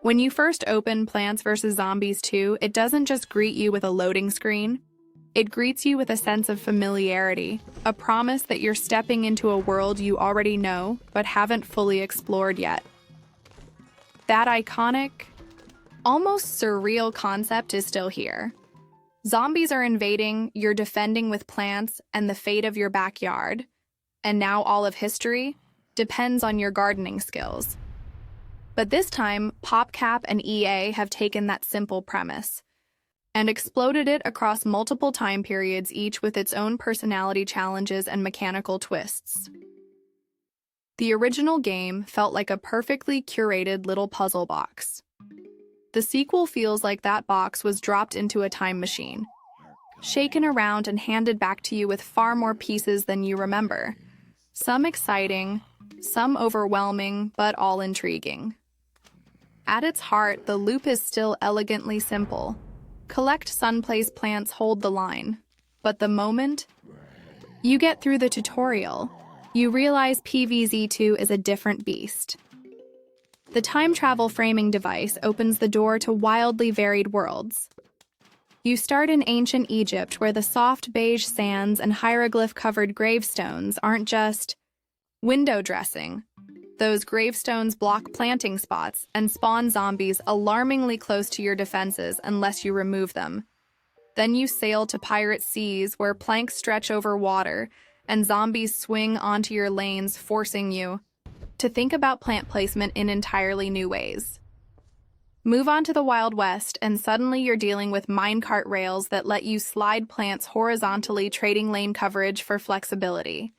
When you first open Plants vs. Zombies 2, it doesn't just greet you with a loading screen. It greets you with a sense of familiarity, a promise that you're stepping into a world you already know but haven't fully explored yet. That iconic, almost surreal concept is still here. Zombies are invading, you're defending with plants and the fate of your backyard. And now all of history depends on your gardening skills. But this time, PopCap and EA have taken that simple premise and exploded it across multiple time periods, each with its own personality challenges and mechanical twists. The original game felt like a perfectly curated little puzzle box. The sequel feels like that box was dropped into a time machine, shaken around and handed back to you with far more pieces than you remember. Some exciting, some overwhelming, but all intriguing. At its heart, the loop is still elegantly simple. Collect Sunplace plants, hold the line. But the moment you get through the tutorial, you realize PvZ2 is a different beast. The time travel framing device opens the door to wildly varied worlds. You start in ancient Egypt, where the soft beige sands and hieroglyph-covered gravestones aren't just window dressing. Those gravestones block planting spots and spawn zombies alarmingly close to your defenses unless you remove them. Then you sail to pirate seas, where planks stretch over water and zombies swing onto your lanes, forcing you to think about plant placement in entirely new ways. Move on to the Wild West, and suddenly you're dealing with minecart rails that let you slide plants horizontally, trading lane coverage for flexibility.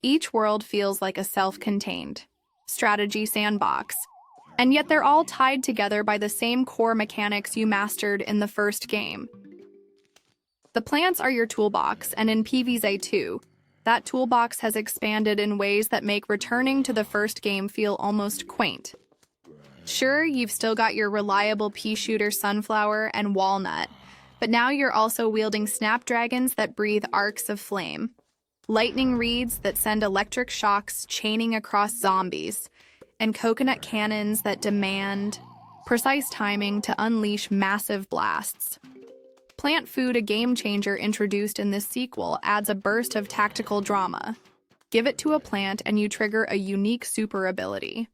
Each world feels like a self-contained strategy sandbox, and yet they're all tied together by the same core mechanics you mastered in the first game. The plants are your toolbox, and in PvZ2, that toolbox has expanded in ways that make returning to the first game feel almost quaint. Sure, you've still got your reliable pea-shooter sunflower and walnut, but now you're also wielding snapdragons that breathe arcs of flame, lightning reeds that send electric shocks chaining across zombies, and coconut cannons that demand precise timing to unleash massive blasts. Plant Food, a game-changer introduced in this sequel, adds a burst of tactical drama. Give it to a plant and you trigger a unique super ability.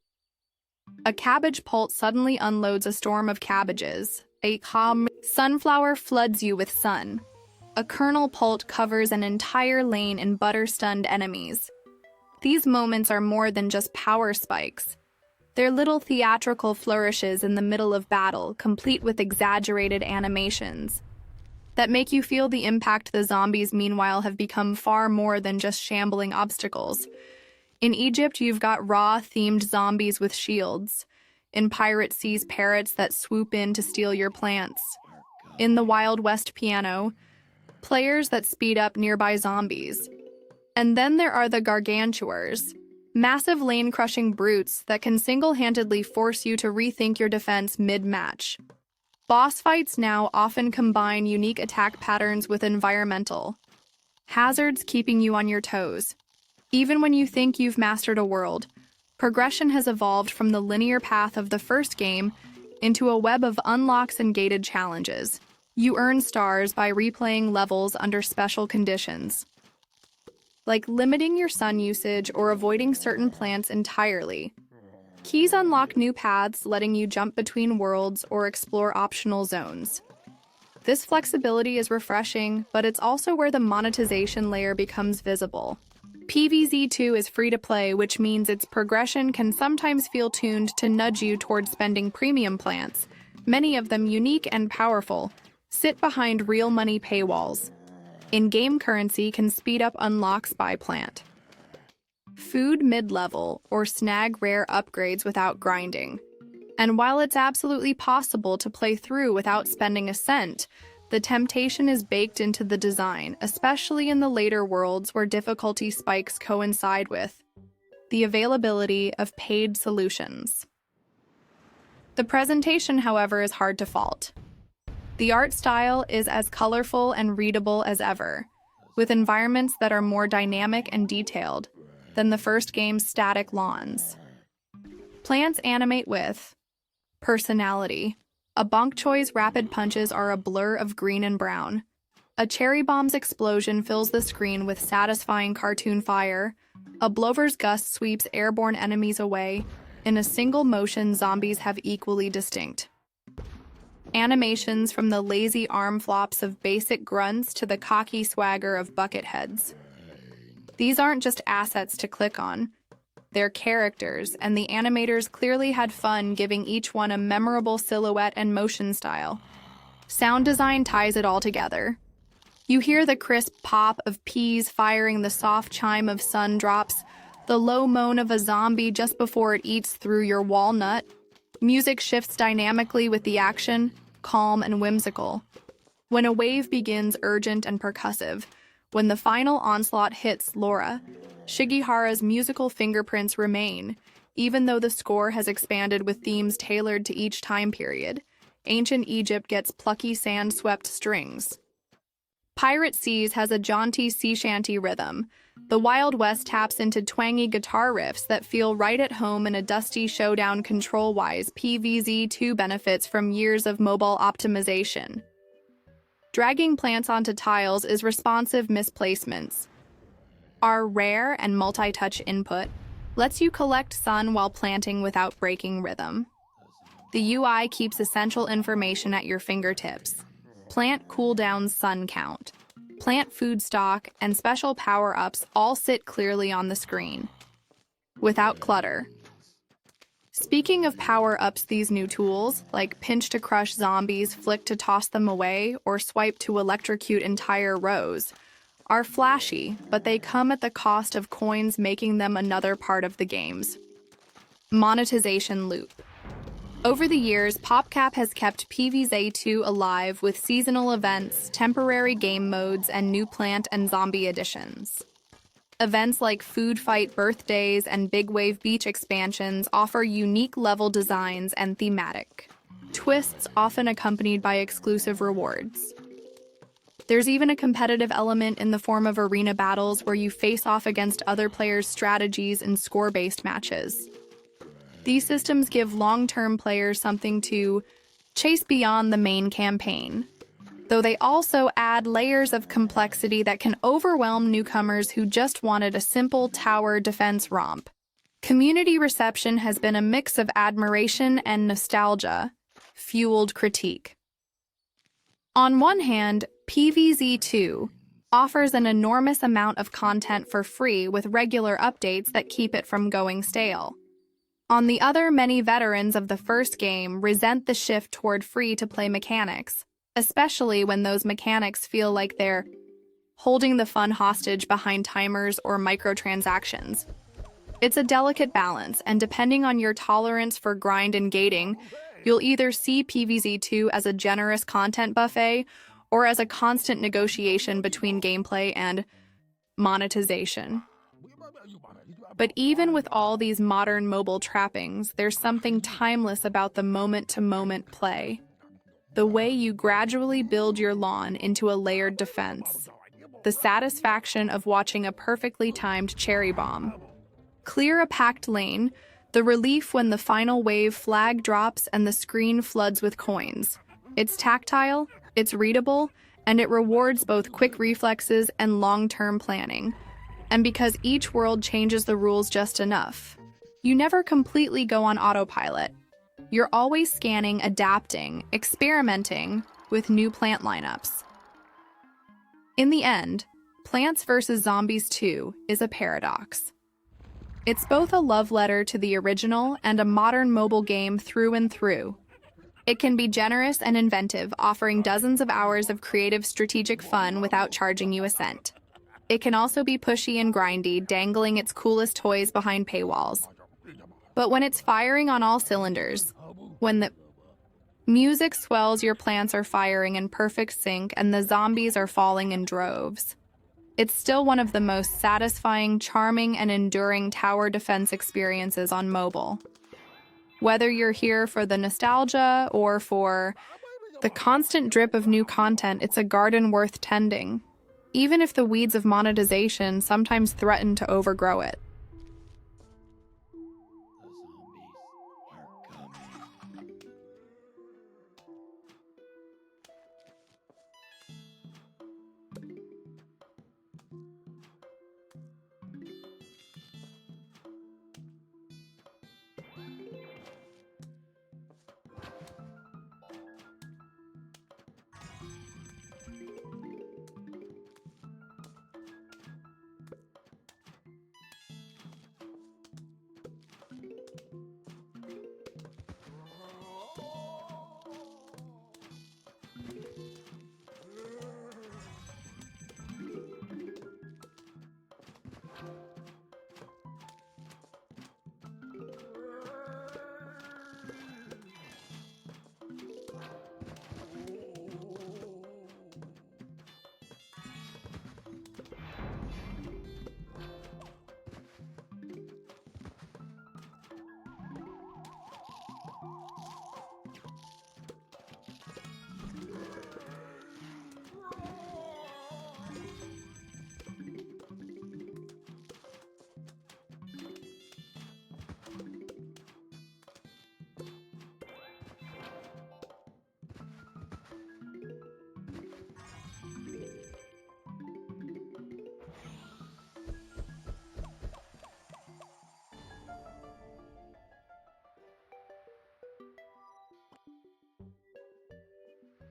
A cabbage pult suddenly unloads a storm of cabbages. A sunflower floods you with sun. A kernel pult covers an entire lane in butter-stunned enemies. These moments are more than just power spikes. They're little theatrical flourishes in the middle of battle, complete with exaggerated animations that make you feel the impact. The zombies, meanwhile, have become far more than just shambling obstacles. In Egypt, you've got raw-themed zombies with shields. In Pirate Seas, parrots that swoop in to steal your plants. In the Wild West piano, players that speed up nearby zombies. And then there are the gargantuars, massive lane-crushing brutes that can single-handedly force you to rethink your defense mid-match. Boss fights now often combine unique attack patterns with environmental hazards, keeping you on your toes. Even when you think you've mastered a world, progression has evolved from the linear path of the first game into a web of unlocks and gated challenges. You earn stars by replaying levels under special conditions, like limiting your sun usage or avoiding certain plants entirely. Keys unlock new paths, letting you jump between worlds or explore optional zones. This flexibility is refreshing, but it's also where the monetization layer becomes visible. PvZ2 is free to play, which means its progression can sometimes feel tuned to nudge you towards spending premium plants. Many of them, unique and powerful, sit behind real money paywalls. In-game currency can speed up unlocks by plant food mid-level, or snag rare upgrades without grinding. And while it's absolutely possible to play through without spending a cent, the temptation is baked into the design, especially in the later worlds where difficulty spikes coincide with the availability of paid solutions. The presentation, however, is hard to fault. The art style is as colorful and readable as ever, with environments that are more dynamic and detailed than the first game's static lawns. Plants animate with Personality. A bok choy's rapid punches are a blur of green and brown. A cherry bomb's explosion fills the screen with satisfying cartoon fire. A blower's gust sweeps airborne enemies away. In a single motion, zombies have equally distinct animations, from the lazy arm flops of basic grunts to the cocky swagger of bucket heads. These aren't just assets to click on. They're characters, and the animators clearly had fun giving each one a memorable silhouette and motion style. Sound design ties it all together. You hear the crisp pop of peas firing, the soft chime of sun drops, the low moan of a zombie just before it eats through your walnut. Music shifts dynamically with the action, calm and whimsical. When a wave begins, urgent and percussive. When the final onslaught hits, Laura, Shigehara's musical fingerprints remain, even though the score has expanded with themes tailored to each time period. Ancient Egypt gets plucky sand-swept strings. Pirate Seas has a jaunty sea shanty rhythm. The Wild West taps into twangy guitar riffs that feel right at home in a dusty showdown. Control-wise, PvZ2 benefits from years of mobile optimization. Dragging plants onto tiles is responsive misplacements. Our rare and multi-touch input lets you collect sun while planting without breaking rhythm. The UI keeps essential information at your fingertips. Plant cooldowns, sun count, plant food stock, and special power-ups all sit clearly on the screen, without clutter. Speaking of power-ups, these new tools, like pinch to crush zombies, flick to toss them away, or swipe to electrocute entire rows, are flashy, but they come at the cost of coins, making them another part of the game's monetization loop. Over the years, PopCap has kept PvZ2 alive with seasonal events, temporary game modes, and new plant and zombie additions. Events like Food Fight Birthdays and Big Wave Beach expansions offer unique level designs and thematic twists, often accompanied by exclusive rewards. There's even a competitive element in the form of arena battles where you face off against other players' strategies in score-based matches. These systems give long-term players something to chase beyond the main campaign, though they also add layers of complexity that can overwhelm newcomers who just wanted a simple tower defense romp. Community reception has been a mix of admiration and nostalgia, fueled critique. On one hand, PvZ2 offers an enormous amount of content for free with regular updates that keep it from going stale. On the other, many veterans of the first game resent the shift toward free-to-play mechanics, especially when those mechanics feel like they're holding the fun hostage behind timers or microtransactions. It's a delicate balance, and depending on your tolerance for grind and gating, you'll either see PvZ2 as a generous content buffet or as a constant negotiation between gameplay and monetization. But even with all these modern mobile trappings, there's something timeless about the moment-to-moment play. The way you gradually build your lawn into a layered defense. The satisfaction of watching a perfectly timed cherry bomb clear a packed lane. The relief when the final wave flag drops and the screen floods with coins. It's tactile, it's readable, and it rewards both quick reflexes and long-term planning. And because each world changes the rules just enough, you never completely go on autopilot. You're always scanning, adapting, experimenting with new plant lineups. In the end, Plants vs. Zombies 2 is a paradox. It's both a love letter to the original and a modern mobile game through and through. It can be generous and inventive, offering dozens of hours of creative, strategic fun without charging you a cent. It can also be pushy and grindy, dangling its coolest toys behind paywalls. But when it's firing on all cylinders, when the music swells, your plants are firing in perfect sync, and the zombies are falling in droves, it's still one of the most satisfying, charming, and enduring tower defense experiences on mobile. Whether you're here for the nostalgia or for the constant drip of new content, it's a garden worth tending, even if the weeds of monetization sometimes threaten to overgrow it.